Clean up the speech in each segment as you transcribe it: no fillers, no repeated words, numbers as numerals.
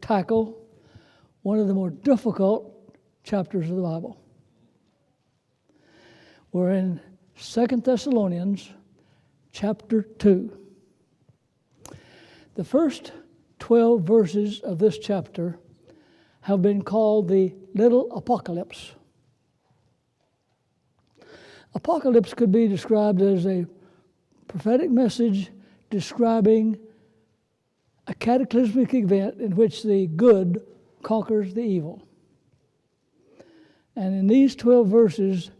tackle one of the more difficult chapters of the Bible. We're in 2 Thessalonians Chapter 2. The first 12 verses of this chapter have been called the little apocalypse. Apocalypse could be described as a prophetic message describing a cataclysmic event in which the good conquers the evil. And in these 12 verses,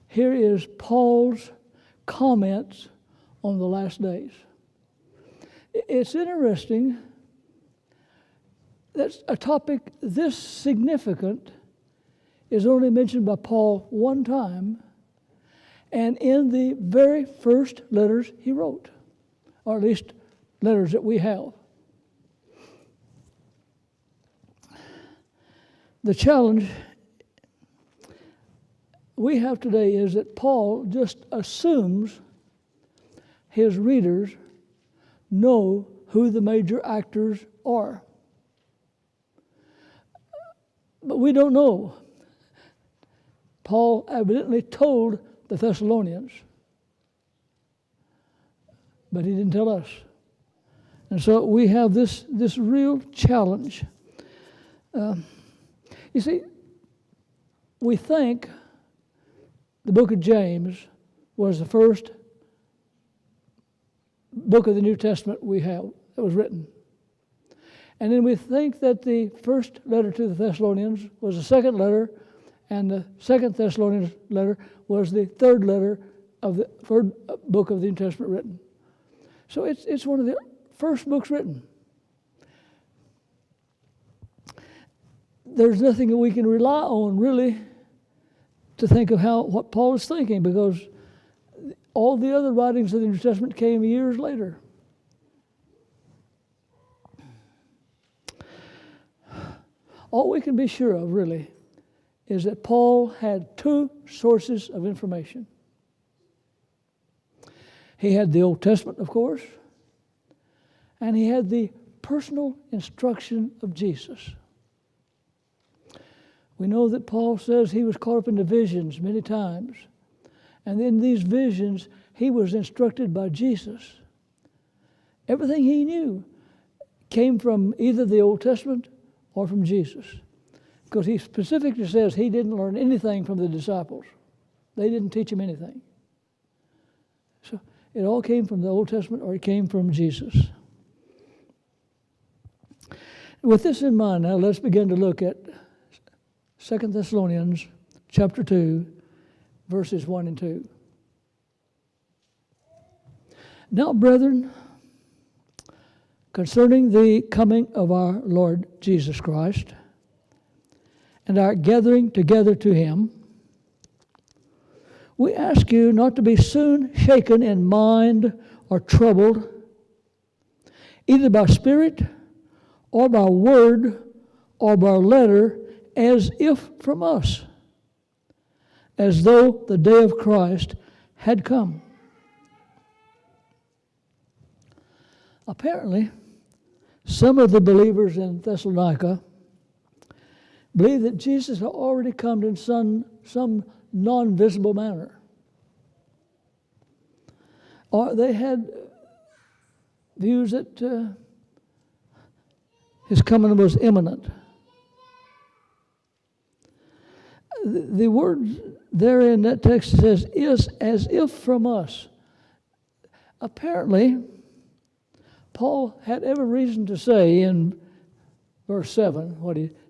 here is Paul's comments on the last days. It's interesting that a topic this significant is only mentioned by Paul one time, and in the very first letters he wrote, or at least letters that we have. The challenge we have today is that Paul just assumes his readers know who the major actors are. But we don't know. Paul evidently told the Thessalonians, but he didn't tell us. And so we have this real challenge. You see, we think the book of James was the first book of the New Testament we have that was written. And then we think that the first letter to the Thessalonians was the second letter, and the second Thessalonians letter was the third letter of the third book of the New Testament written. So it's one of the first books written. There's nothing that we can rely on really to think of what Paul is thinking, because all the other writings of the New Testament came years later. All we can be sure of, really, is that Paul had two sources of information. He had the Old Testament, of course, and he had the personal instruction of Jesus. We know that Paul says he was caught up in the visions many times, and in these visions, he was instructed by Jesus. Everything he knew came from either the Old Testament or from Jesus, because he specifically says he didn't learn anything from the disciples. They didn't teach him anything. So it all came from the Old Testament or it came from Jesus. With this in mind, now let's begin to look at 2 Thessalonians chapter 2, verses 1 and 2. Now, brethren, concerning the coming of our Lord Jesus Christ and our gathering together to him, we ask you not to be soon shaken in mind or troubled, either by spirit or by word or by letter, as if from us, as though the day of Christ had come. Apparently, some of the believers in Thessalonica believed that Jesus had already come in some non-visible manner. Or they had views that his coming was imminent. The word there in that text says, is as if from us. Apparently, Paul had every reason to say in verse 7,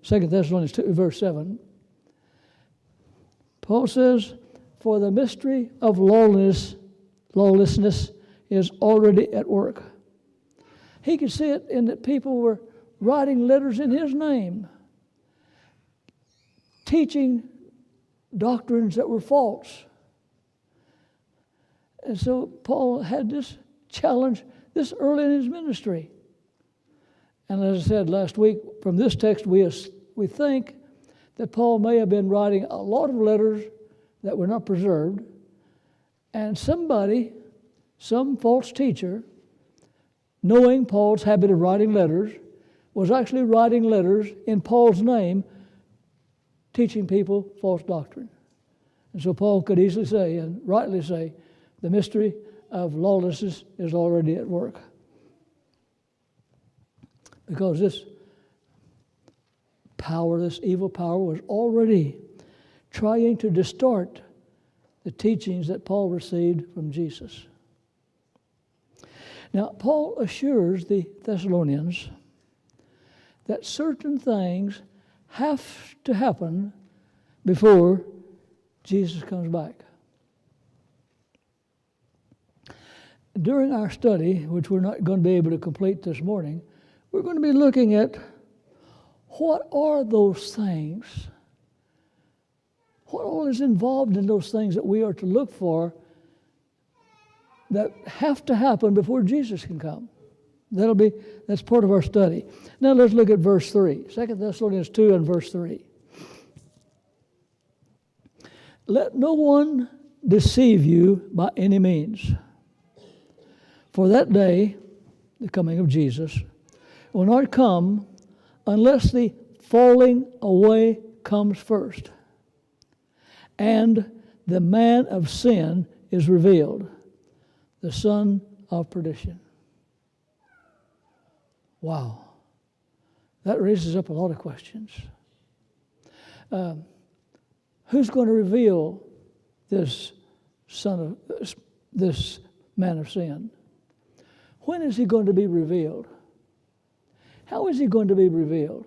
2 Thessalonians 2, verse 7, Paul says, for the mystery of lawlessness is already at work. He could see it in that people were writing letters in his name, teaching doctrines that were false. And so Paul had this challenge this early in his ministry. And as I said last week, from this text we think that Paul may have been writing a lot of letters that were not preserved, and some false teacher, knowing Paul's habit of writing letters, was actually writing letters in Paul's name, teaching people false doctrine. And so Paul could easily say, and rightly say, the mystery of lawlessness is already at work. Because this power, this evil power, was already trying to distort the teachings that Paul received from Jesus. Now, Paul assures the Thessalonians that certain things have to happen before Jesus comes back. During our study, which we're not going to be able to complete this morning, we're going to be looking at what are those things, what all is involved in those things that we are to look for that have to happen before Jesus can come. That's part of our study. Now let's look at verse 3, 2 Thessalonians 2 and verse 3. Let no one deceive you by any means, for that day, the coming of Jesus, will not come unless the falling away comes first, and the man of sin is revealed, the son of perdition. Wow. That raises up a lot of questions. Who's going to reveal this man of sin? When is he going to be revealed? How is he going to be revealed?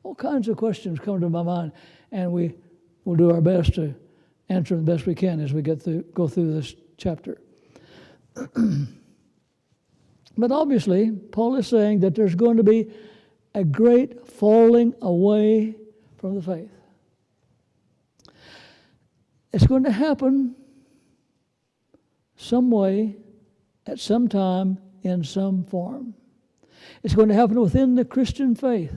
All kinds of questions come to my mind, and we will do our best to answer the best we can as we go through this chapter. But obviously, Paul is saying that there's going to be a great falling away from the faith. It's going to happen some way, at some time, in some form. It's going to happen within the Christian faith.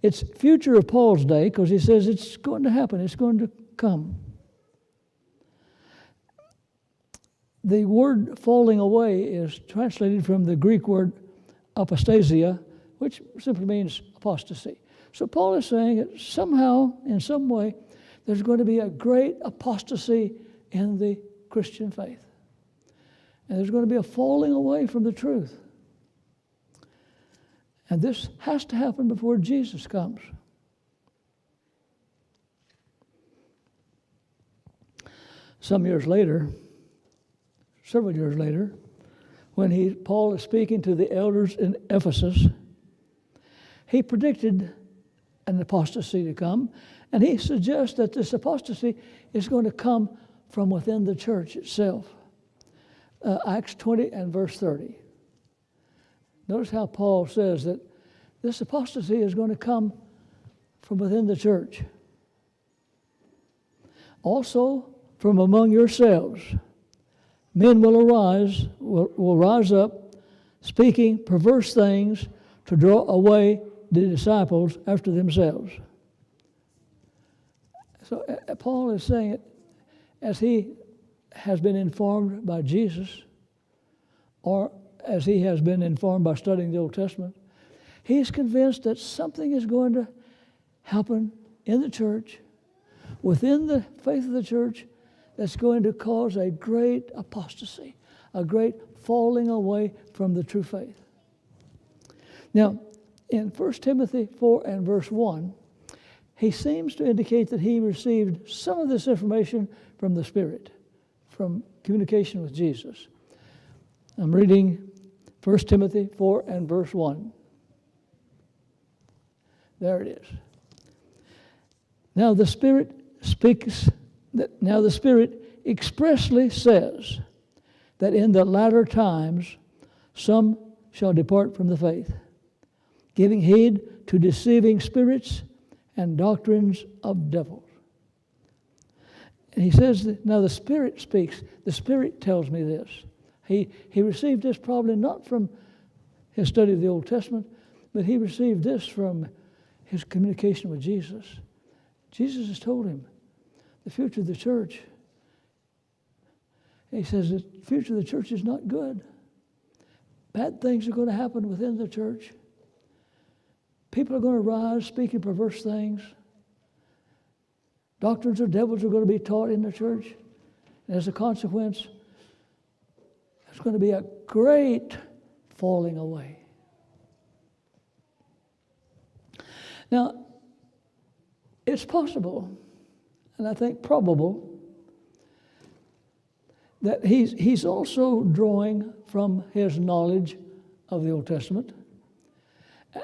It's future of Paul's day, because he says it's going to happen, it's going to come. The word falling away is translated from the Greek word apostasia, which simply means apostasy. So Paul is saying that somehow, in some way, there's going to be a great apostasy in the Christian faith. And there's going to be a falling away from the truth. And this has to happen before Jesus comes. Several years later, when Paul is speaking to the elders in Ephesus, he predicted an apostasy to come, and he suggests that this apostasy is going to come from within the church itself. Acts 20 and verse 30. Notice how Paul says that this apostasy is going to come from within the church. Also, from among yourselves, men will rise up, speaking perverse things to draw away the disciples after themselves. So Paul is saying it as he has been informed by Jesus, or as he has been informed by studying the Old Testament. He's convinced that something is going to happen in the church, within the faith of the church, that's going to cause a great apostasy, a great falling away from the true faith. Now, in 1 Timothy 4 and verse 1, he seems to indicate that he received some of this information from the Spirit, from communication with Jesus. I'm reading 1 Timothy 4 and verse 1. There it is. Now the Spirit expressly says that in the latter times some shall depart from the faith, giving heed to deceiving spirits and doctrines of devils. And he says that now the Spirit speaks. The Spirit tells me this. He received this probably not from his study of the Old Testament, but he received this from his communication with Jesus. Jesus has told him the future of the church. He says the future of the church is not good. Bad things are going to happen within the church. People are going to rise speaking perverse things. Doctrines of devils are going to be taught in the church. And as a consequence, there's going to be a great falling away. Now, it's possible, and I think probable, that he's also drawing from his knowledge of the Old Testament.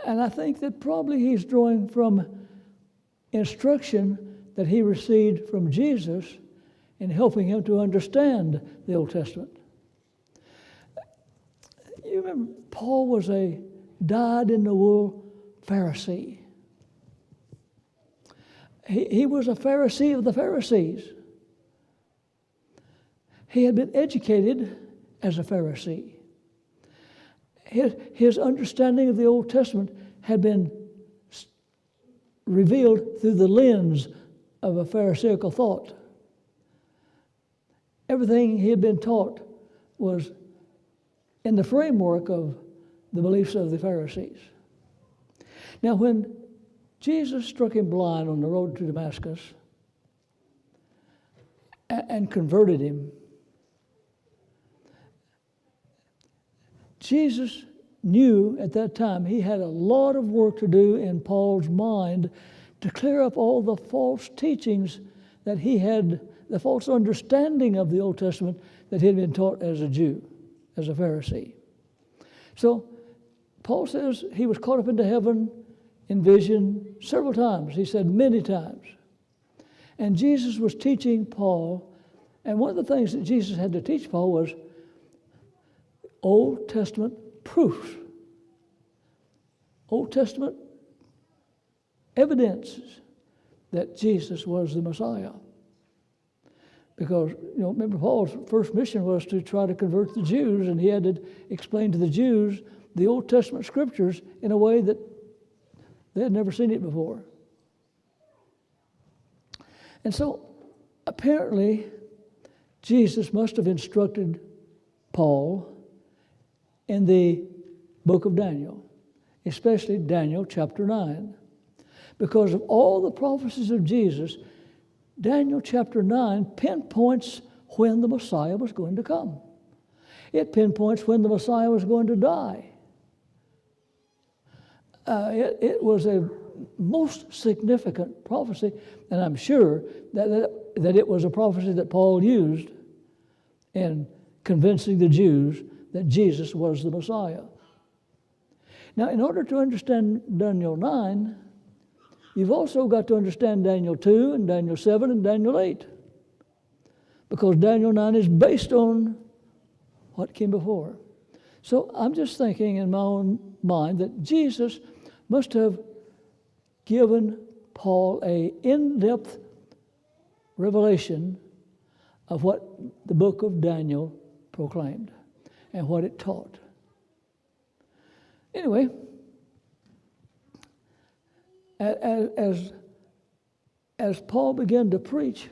And I think that probably he's drawing from instruction that he received from Jesus in helping him to understand the Old Testament. You remember, Paul was a dyed-in-the-wool Pharisee. He was a Pharisee of the Pharisees. He had been educated as a Pharisee. His understanding of the Old Testament had been revealed through the lens of a Pharisaical thought. Everything he had been taught was in the framework of the beliefs of the Pharisees. Now, when Jesus struck him blind on the road to Damascus and converted him, Jesus knew at that time he had a lot of work to do in Paul's mind to clear up all the false teachings that he had, the false understanding of the Old Testament that he had been taught as a Jew, as a Pharisee. So Paul says he was caught up into heaven in vision several times. He said many times. And Jesus was teaching Paul, and one of the things that Jesus had to teach Paul was Old Testament proofs, Old Testament evidences that Jesus was the Messiah. Because, remember, Paul's first mission was to try to convert the Jews, and he had to explain to the Jews the Old Testament scriptures in a way that they had never seen it before. And so, apparently, Jesus must have instructed Paul in the book of Daniel, especially Daniel chapter 9. Because of all the prophecies of Jesus, Daniel chapter 9 pinpoints when the Messiah was going to come. It pinpoints when the Messiah was going to die. It was a most significant prophecy, and I'm sure that it was a prophecy that Paul used in convincing the Jews that Jesus was the Messiah. Now, in order to understand Daniel 9, you've also got to understand Daniel 2 and Daniel 7 and Daniel 8. Because Daniel 9 is based on what came before. So I'm just thinking in my own mind that Jesus must have given Paul an in-depth revelation of what the book of Daniel proclaimed and what it taught. Anyway, as Paul began to preach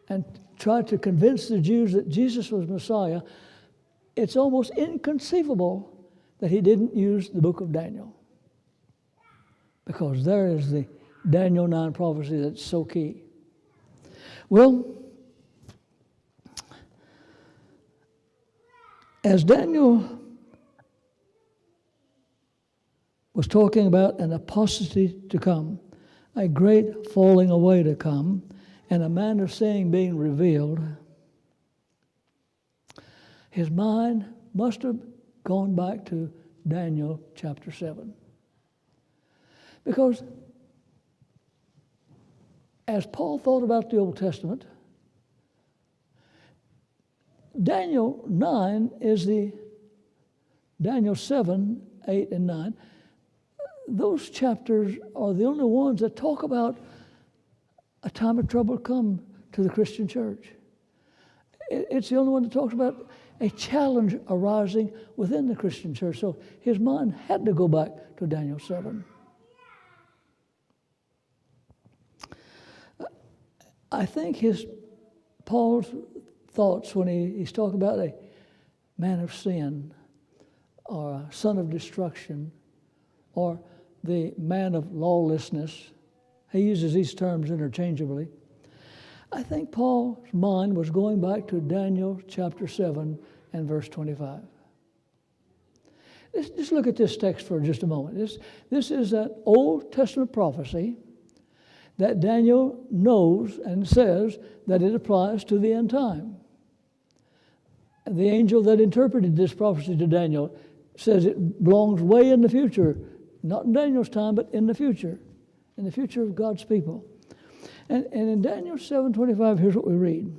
and try to convince the Jews that Jesus was Messiah, it's almost inconceivable that he didn't use the book of Daniel. Because there is the Daniel 9 prophecy that's so key. Well, as Daniel was talking about an apostasy to come, a great falling away to come, and a manner of saying being revealed, his mind must have gone back to Daniel chapter 7. Because as Paul thought about the Old Testament, Daniel 9 is the Daniel 7, 8, and 9. Those chapters are the only ones that talk about a time of trouble come to the Christian church. It's the only one that talks about a challenge arising within the Christian church. So his mind had to go back to Daniel 7. I think Paul's thoughts when he's talking about a man of sin or a son of destruction or the man of lawlessness. He uses these terms interchangeably. I think Paul's mind was going back to Daniel chapter 7 and verse 25. Just look at this text for just a moment. This is an Old Testament prophecy that Daniel knows and says that it applies to the end time. The angel that interpreted this prophecy to Daniel says it belongs way in the future, not in Daniel's time, but in the future of God's people. And in Daniel 7:25, here's what we read.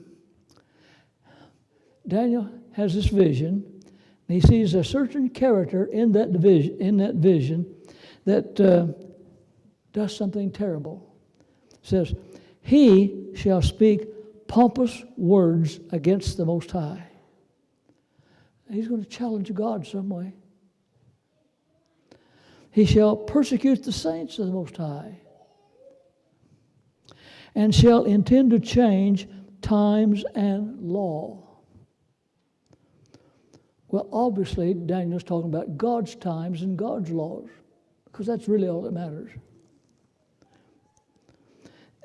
Daniel has this vision, and he sees a certain character in that vision that does something terrible. It says, he shall speak pompous words against the Most High. He's going to challenge God some way. He shall persecute the saints of the Most High, and shall intend to change times and law. Well, obviously, Daniel's talking about God's times and God's laws, because that's really all that matters.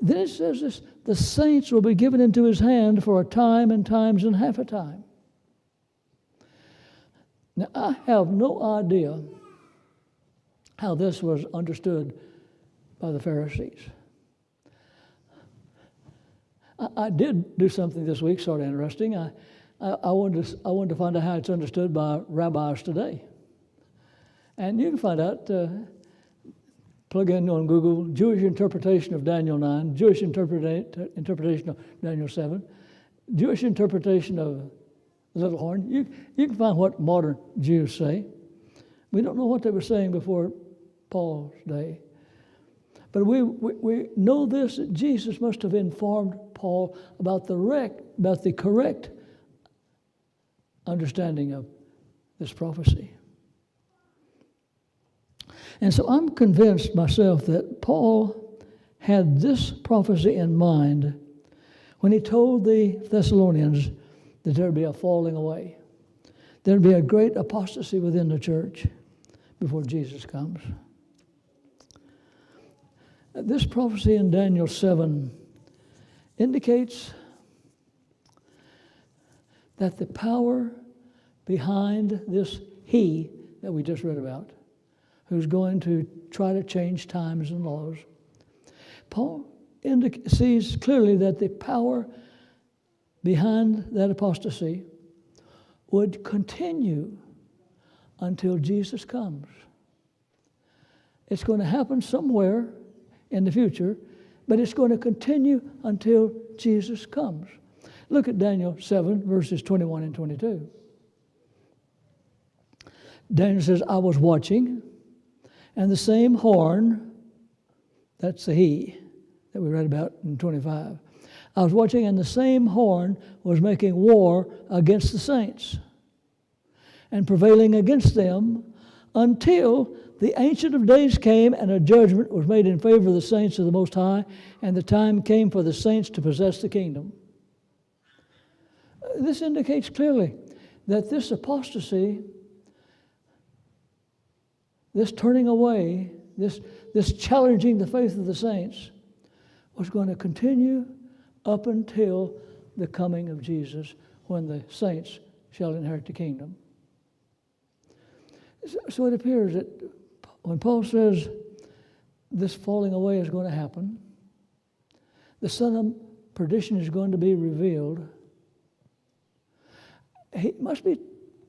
Then it says this, the saints will be given into his hand for a time and times and half a time. Now, I have no idea how this was understood by the Pharisees. I did do something this week, sort of interesting. I wanted to find out how it's understood by rabbis today. And you can find out, plug in on Google, Jewish interpretation of Daniel 9, Jewish interpretation of Daniel 7, Jewish interpretation of the little horn. You can find what modern Jews say. We don't know what they were saying before Paul's day. But we know this, that Jesus must have informed Paul about the correct understanding of this prophecy. And so I'm convinced myself that Paul had this prophecy in mind when he told the Thessalonians that there would be a falling away. There would be a great apostasy within the church before Jesus comes. This prophecy in Daniel 7 indicates that the power behind this he that we just read about, who's going to try to change times and laws, Paul sees clearly that the power behind that apostasy would continue until Jesus comes. It's going to happen somewhere in the future, but it's going to continue until Jesus comes. Look at Daniel 7, verses 21 and 22. Daniel says, I was watching, and the same horn, that's the he that we read about in 25. I was watching, and the same horn was making war against the saints and prevailing against them until the Ancient of Days came and a judgment was made in favor of the saints of the Most High, and the time came for the saints to possess the kingdom. This indicates clearly that this apostasy, this turning away, this challenging the faith of the saints was going to continue up until the coming of Jesus, when the saints shall inherit the kingdom. So it appears that when Paul says this falling away is going to happen, the son of perdition is going to be revealed, he must be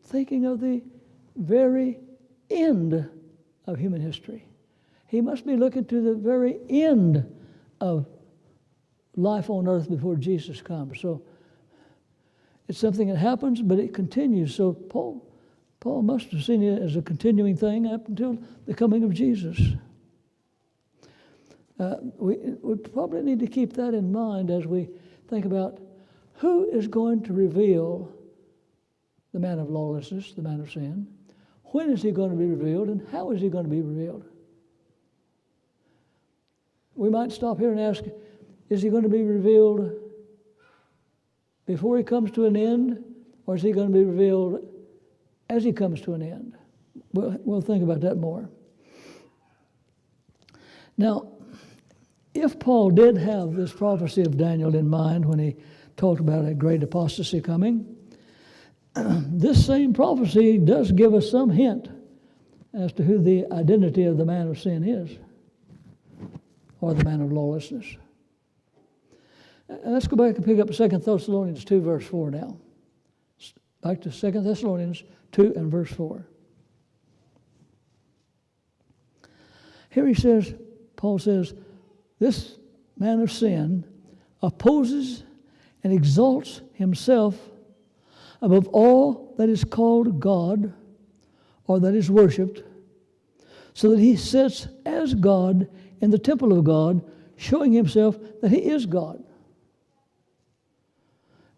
thinking of the very end of human history. He must be looking to the very end of life on earth before Jesus comes. So it's something that happens, but it continues. So Paul must have seen it as a continuing thing up until the coming of Jesus. We probably need to keep that in mind as we think about who is going to reveal the man of lawlessness, the man of sin. When is he going to be revealed, and how is he going to be revealed? We might stop here and ask, is he going to be revealed before he comes to an end, or is he going to be revealed as he comes to an end? We'll think about that more. Now, if Paul did have this prophecy of Daniel in mind when he talked about a great apostasy coming, this same prophecy does give us some hint as to who the identity of the man of sin is, or the man of lawlessness. And let's go back and pick up 2 Thessalonians 2, verse 4 now. Back to 2 Thessalonians 2 and verse 4. Here he says, Paul says, this man of sin opposes and exalts himself above all that is called God or that is worshipped, so that he sits as God in the temple of God, showing himself that he is God.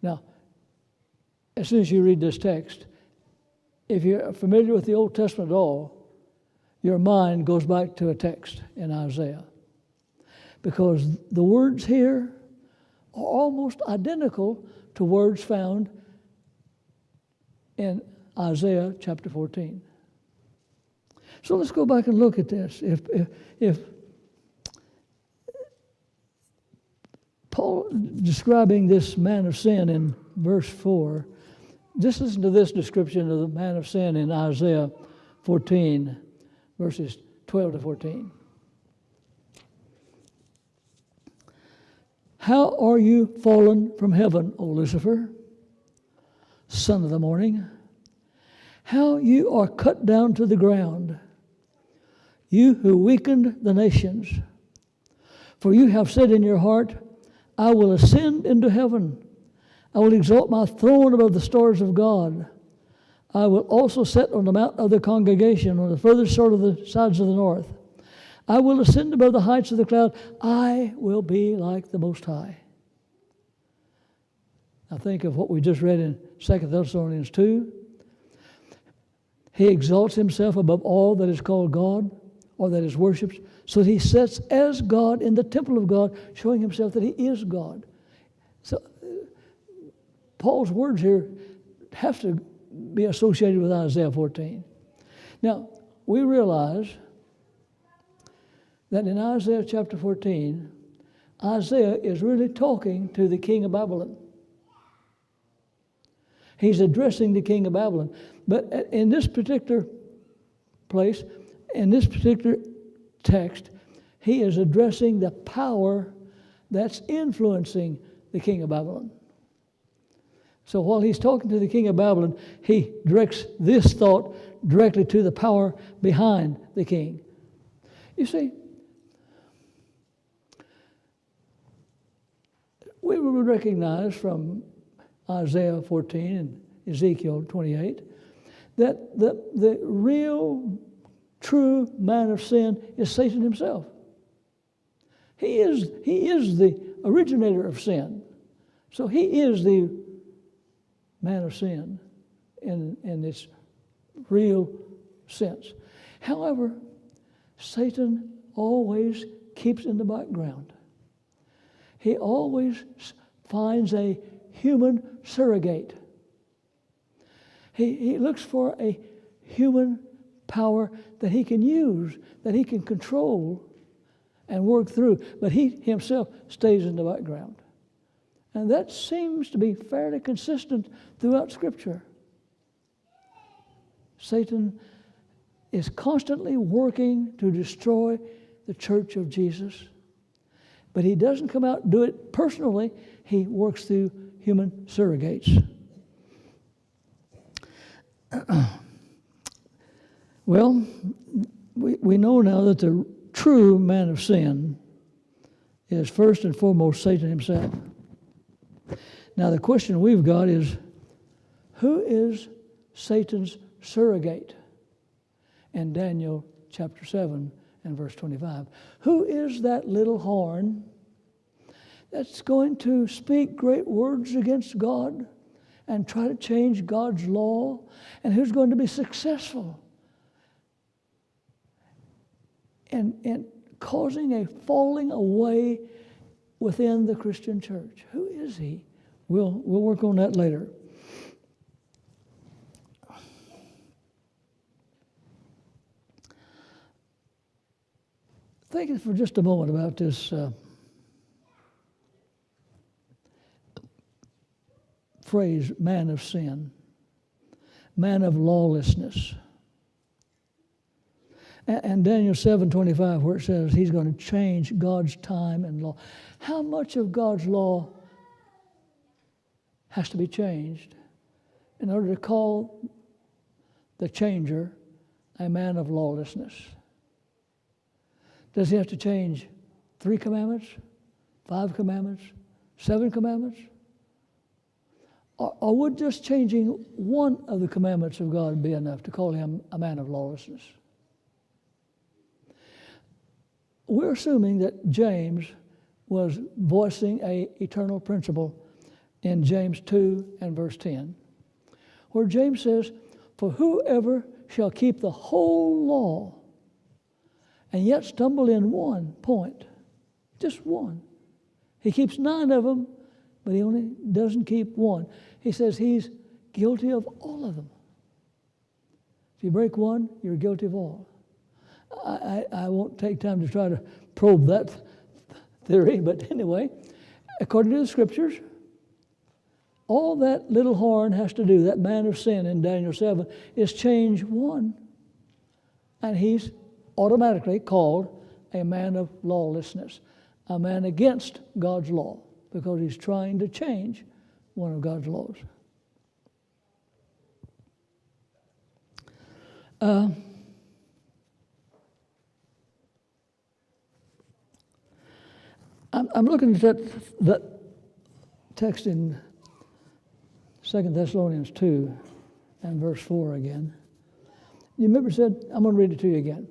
Now, as soon as you read this text, if you're familiar with the Old Testament at all, your mind goes back to a text in Isaiah, because the words here are almost identical to words found in Isaiah chapter 14. So let's go back and look at this. If Paul describing this man of sin in verse 4, just listen to this description of the man of sin in Isaiah 14, verses 12 to 14. How are you fallen from heaven, O Lucifer, son of the morning? How you are cut down to the ground, you who weakened the nations. For you have said in your heart, I will ascend into heaven. I will exalt my throne above the stars of God. I will also sit on the mount of the congregation on the furthest sort of the sides of the north. I will ascend above the heights of the cloud. I will be like the Most High. Now think of what we just read in 2 Thessalonians 2. He exalts himself above all that is called God or that is worshipped, so he sits as God in the temple of God, showing himself that he is God. So Paul's words here have to be associated with Isaiah 14. Now, we realize that in Isaiah chapter 14, Isaiah is really talking to the king of Babylon. He's addressing the king of Babylon. But in this particular place, in this particular text, he is addressing the power that's influencing the king of Babylon. So while he's talking to the king of Babylon, he directs this thought directly to the power behind the king. You see, we would recognize from Isaiah 14 and Ezekiel 28 that the real, true man of sin is Satan himself. He is the originator of sin. So he is the man of sin in its real sense. However, Satan always keeps in the background. He always finds a human surrogate. He looks for a human power that he can use, that he can control and work through, but he himself stays in the background. And that seems to be fairly consistent throughout Scripture. Satan is constantly working to destroy the church of Jesus, but he doesn't come out and do it personally. He works through human surrogates. Well, we know now that the true man of sin is first and foremost Satan himself. Now the question we've got is, who is Satan's surrogate? In Daniel chapter 7 and verse 25. Who is that little horn that's going to speak great words against God and try to change God's law? And who's going to be successful in causing a falling away within the Christian church? Who is he? We'll work on that later. Think for just a moment about this phrase, man of sin, man of lawlessness. And Daniel 7:25, where it says he's going to change God's time and law. How much of God's law has to be changed in order to call the changer a man of lawlessness? Does he have to change 3 commandments, 5 commandments, 7 commandments? Or would just changing one of the commandments of God be enough to call him a man of lawlessness? We're assuming that James was voicing an eternal principle in James 2 and verse 10, where James says, "For whoever shall keep the whole law and yet stumble in one point," just one. He keeps 9 of them, but he only doesn't keep one. He says he's guilty of all of them. If you break one, you're guilty of all. I won't take time to try to probe that theory, but anyway, according to the Scriptures, all that little horn has to do, that man of sin in Daniel 7, is change one, and he's automatically called a man of lawlessness, a man against God's law, because he's trying to change one of God's laws. I'm looking at that text in 2 Thessalonians 2 and verse 4 again. You remember it said, I'm going to read it to you again.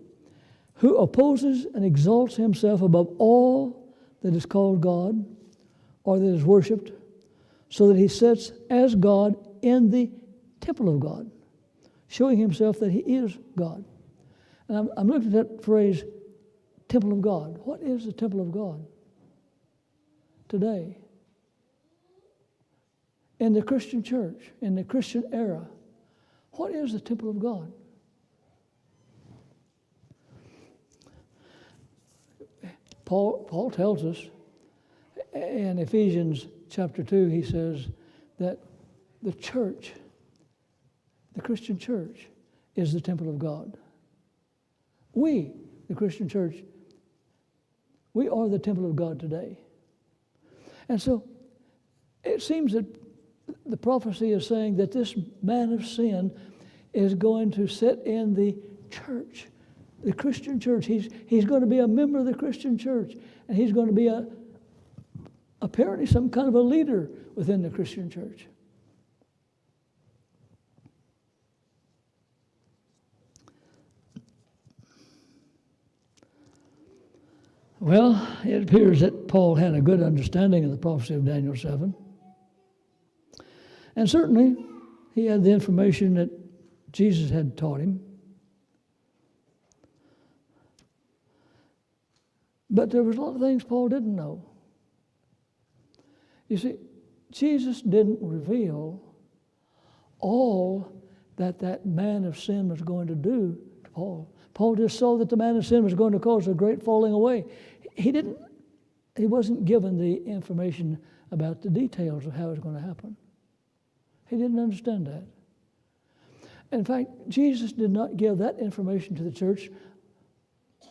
"Who opposes and exalts himself above all that is called God or that is worshipped, so that he sits as God in the temple of God, showing himself that he is God." And I'm looking at that phrase, temple of God. What is the temple of God today? In the Christian church, in the Christian era, what is the temple of God? Paul tells us in Ephesians chapter 2, he says that the church, the Christian church, is the temple of God. We, the Christian church, we are the temple of God today. And so it seems that the prophecy is saying that this man of sin is going to sit in the church, the Christian church. He's going to be a member of the Christian church, and he's going to be apparently some kind of a leader within the Christian church. Well, it appears that Paul had a good understanding of the prophecy of Daniel 7. And certainly, he had the information that Jesus had taught him. But there was a lot of things Paul didn't know. You see, Jesus didn't reveal all that man of sin was going to do to Paul. Paul just saw that the man of sin was going to cause a great falling away. He wasn't given the information about the details of how it was going to happen. He didn't understand that. In fact, Jesus did not give that information to the church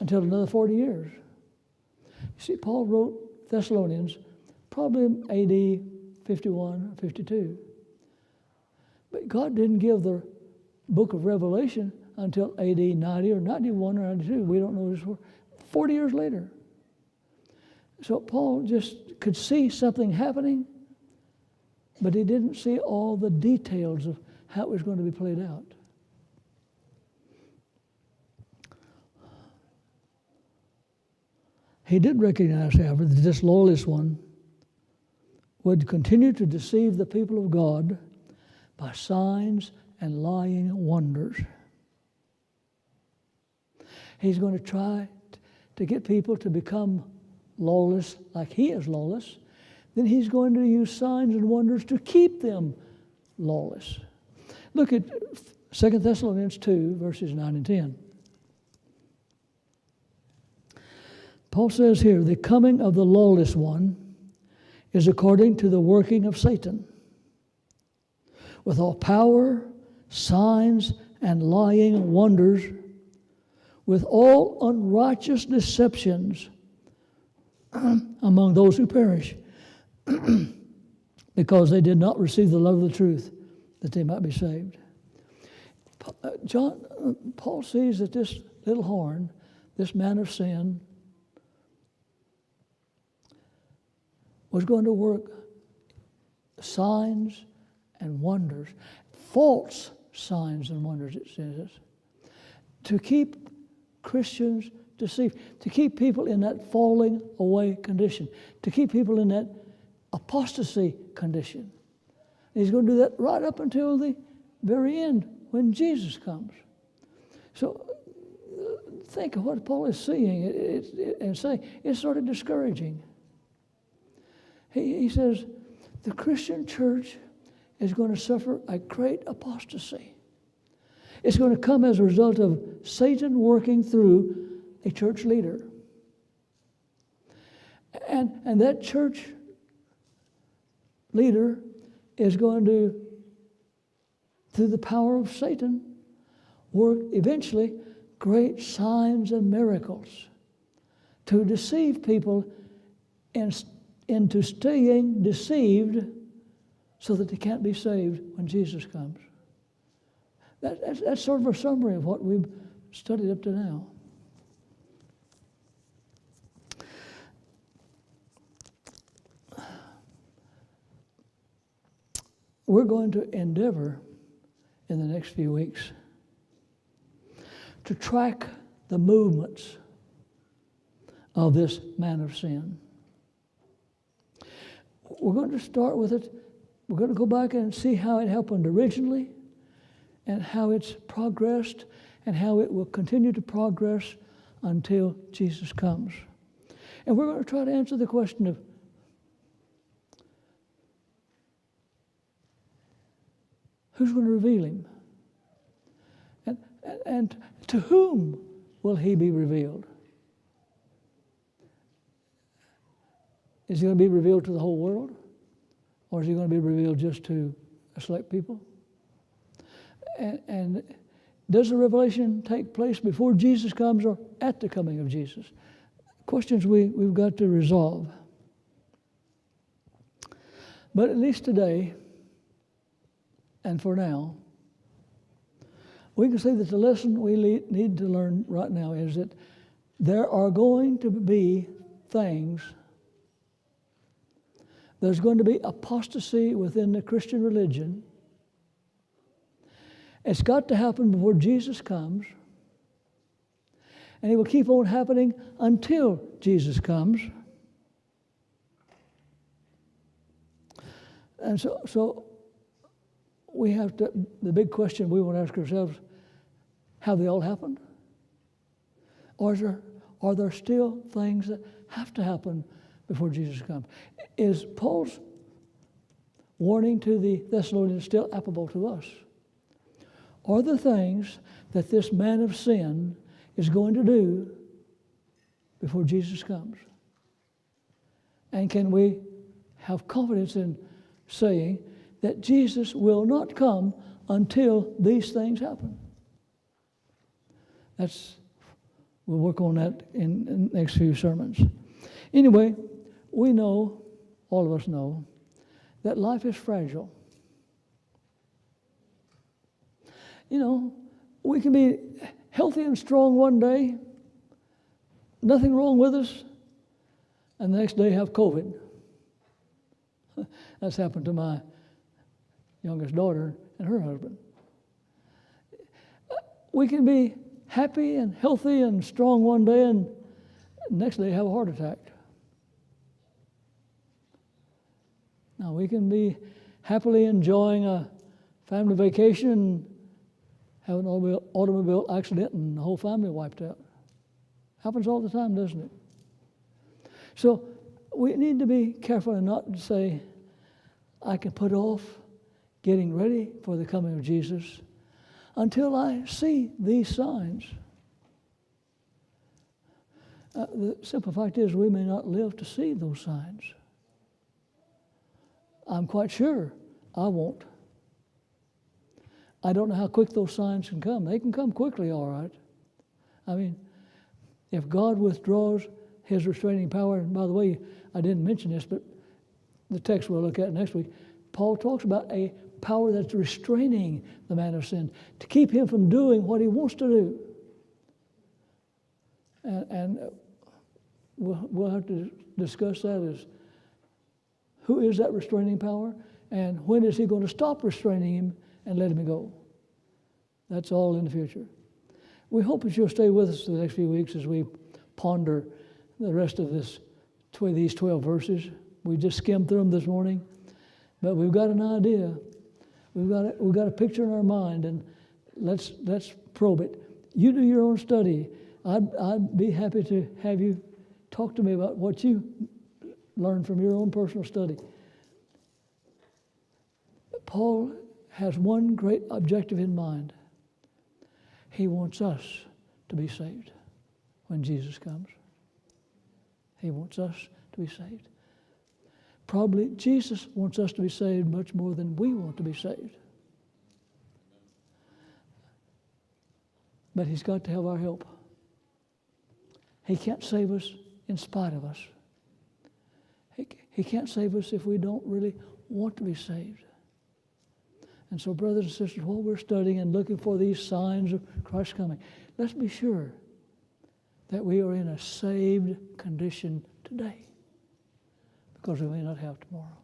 until another 40 years. You see, Paul wrote Thessalonians probably AD 51 or 52. But God didn't give the book of Revelation until AD 90 or 91 or 92. We don't know this for 40 years later. So Paul just could see something happening, but he didn't see all the details of how it was going to be played out. He did recognize, however, that this lawless one would continue to deceive the people of God by signs and lying wonders. He's going to try to get people to become lawless like he is lawless. Then he's going to use signs and wonders to keep them lawless. Look at 2 Thessalonians 2, verses 9 and 10. Paul says here, the coming of the lawless one is according to the working of Satan, with all power, signs, and lying wonders, with all unrighteous deceptions among those who perish, because they did not receive the love of the truth, that they might be saved. Paul sees that this little horn, this man of sin, was going to work signs and wonders, false signs and wonders, it says, to keep Christians deceived, to keep people in that falling away condition, to keep people in that apostasy condition. And he's going to do that right up until the very end when Jesus comes. So think of what Paul is seeing and saying. It's sort of discouraging. He says the Christian church is going to suffer a great apostasy. It's going to come as a result of Satan working through a church leader. And that church leader is going to, through the power of Satan, work eventually great signs and miracles to deceive people into staying deceived so that they can't be saved when Jesus comes. That's sort of a summary of what we've studied up to now. We're going to endeavor in the next few weeks to track the movements of this man of sin. We're going to start with it. We're going to go back and see how it happened originally and how it's progressed and how it will continue to progress until Jesus comes. And we're going to try to answer the question of who's going to reveal him? And to whom will he be revealed? Is he going to be revealed to the whole world? Or is he going to be revealed just to a select people? And does the revelation take place before Jesus comes or at the coming of Jesus? Questions we've got to resolve. But at least today, and for now, we can say that the lesson we need to learn right now is that there are going to be things, there's going to be apostasy within the Christian religion. It's got to happen before Jesus comes, and it will keep on happening until Jesus comes. And so we have to, the big question we want to ask ourselves, have they all happened? Or are there still things that have to happen before Jesus comes? Is Paul's warning to the Thessalonians still applicable to us? Are the things that this man of sin is going to do before Jesus comes? And can we have confidence in saying that Jesus will not come until these things happen? We'll work on that in the next few sermons. Anyway, we know, all of us know, that life is fragile. You know, we can be healthy and strong one day, nothing wrong with us, and the next day have COVID. That's happened to my youngest daughter and her husband. We can be happy and healthy and strong one day and the next day have a heart attack. Now, we can be happily enjoying a family vacation and have an automobile accident and the whole family wiped out. Happens all the time, doesn't it? So we need to be careful and not say, I can put off getting ready for the coming of Jesus until I see these signs. The simple fact is we may not live to see those signs. I'm quite sure I won't. I don't know how quick those signs can come. They can come quickly, all right. I mean, if God withdraws his restraining power, and by the way, I didn't mention this, but the text we'll look at next week, Paul talks about a power that's restraining the man of sin to keep him from doing what he wants to do. And we'll have to discuss that as who is that restraining power and when is he going to stop restraining him and let him go. That's all in the future. We hope that you'll stay with us for the next few weeks as we ponder the rest of these 12 verses. We just skimmed through them this morning, but we've got an idea. We've got a picture in our mind, and let's probe it. You do your own study. I'd be happy to have you talk to me about what you learned from your own personal study. Paul has one great objective in mind. He wants us to be saved when Jesus comes. He wants us to be saved. Probably Jesus wants us to be saved much more than we want to be saved. But he's got to have our help. He can't save us in spite of us. He can't save us if we don't really want to be saved. And so, brothers and sisters, while we're studying and looking for these signs of Christ's coming, let's be sure that we are in a saved condition today, because we may not have tomorrow.